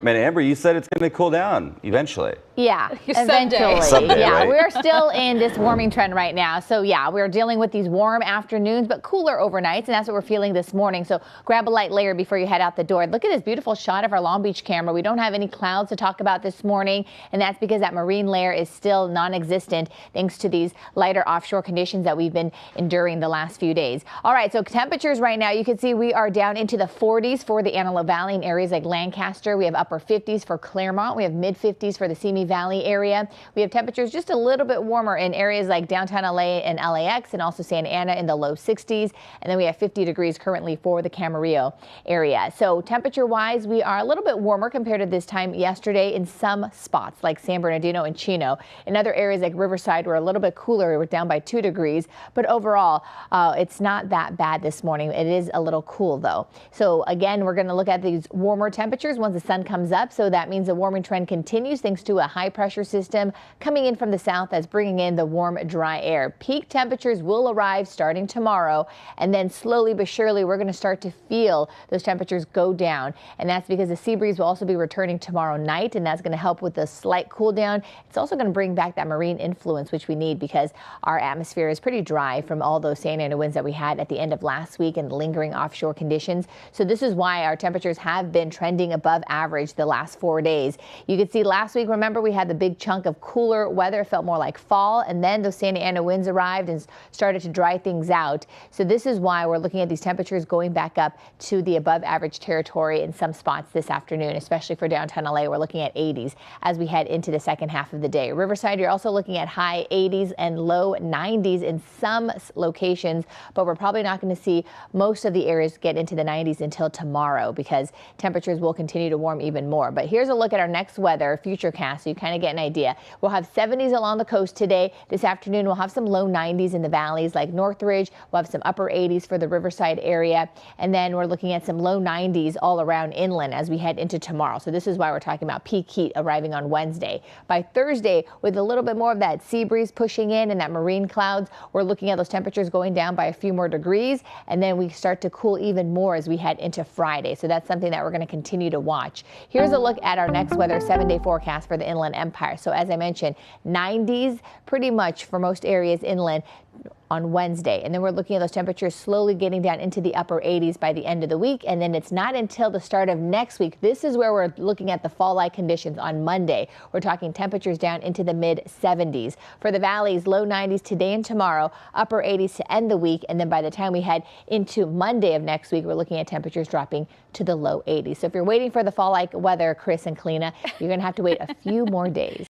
Man, Amber, you said it's going to cool down eventually. Yeah, eventually. Someday, yeah, right? We're still in this warming trend right now. So yeah, we're dealing with these warm afternoons, but cooler overnights, and that's what we're feeling this morning. So grab a light layer before you head out the door. Look at this beautiful shot of our Long Beach camera. We don't have any clouds to talk about this morning, and that's because that marine layer is still non-existent thanks to these lighter offshore conditions that we've been enduring the last few days. All right, so temperatures right now, you can see we are down into the 40s for the Antelope Valley and areas like Lancaster. We have upper 50s for Claremont. We have mid 50s for the Simi Valley area. We have temperatures just a little bit warmer in areas like downtown LA and LAX and also Santa Ana in the low 60s. And then we have 50 degrees currently for the Camarillo area. So temperature wise, we are a little bit warmer compared to this time yesterday in some spots like San Bernardino and Chino. In other areas like Riverside, we're a little bit cooler. We're down by 2 degrees. But overall, it's not that bad this morning. It is a little cool though. So again, we're going to look at these warmer temperatures once the sun comes up. So that means the warming trend continues thanks to a high pressure system coming in from the south that's bringing in the warm, dry air. Peak temperatures will arrive starting tomorrow, and then slowly but surely we're going to start to feel those temperatures go down. And that's because the sea breeze will also be returning tomorrow night, and that's going to help with the slight cool down. It's also going to bring back that marine influence, which we need because our atmosphere is pretty dry from all those Santa Ana winds that we had at the end of last week and lingering offshore conditions. So this is why our temperatures have been trending above average the last 4 days. You could see last week, remember, we had the big chunk of cooler weather. It felt more like fall, and then those Santa Ana winds arrived and started to dry things out. So this is why we're looking at these temperatures going back up to the above average territory in some spots this afternoon, especially for downtown LA. We're looking at 80s as we head into the second half of the day. Riverside, you're also looking at high 80s and low 90s in some locations, but we're probably not going to see most of the areas get into the 90s until tomorrow because temperatures will continue to warm even more. But here's a look at our next weather futurecast so you kind of get an idea. We'll have 70s along the coast today. This afternoon, we'll have some low 90s in the valleys like Northridge. We'll have some upper 80s for the Riverside area. And then we're looking at some low 90s all around inland as we head into tomorrow. So this is why we're talking about peak heat arriving on Wednesday. By Thursday, with a little bit more of that sea breeze pushing in and that marine clouds, we're looking at those temperatures going down by a few more degrees. And then we start to cool even more as we head into Friday. So that's something that we're going to continue to watch. Here's a look at our next weather 7-day forecast for the Inland Empire. So as I mentioned, 90s pretty much for most areas inland on Wednesday. And then we're looking at those temperatures slowly getting down into the upper 80s by the end of the week. And then it's not until the start of next week. This is where we're looking at the fall-like conditions on Monday. We're talking temperatures down into the mid 70s. For the valleys, low 90s today and tomorrow, upper 80s to end the week. And then by the time we head into Monday of next week, we're looking at temperatures dropping to the low 80s. So if you're waiting for the fall-like weather, Chris and Kalina, you're going to have to wait a few more days.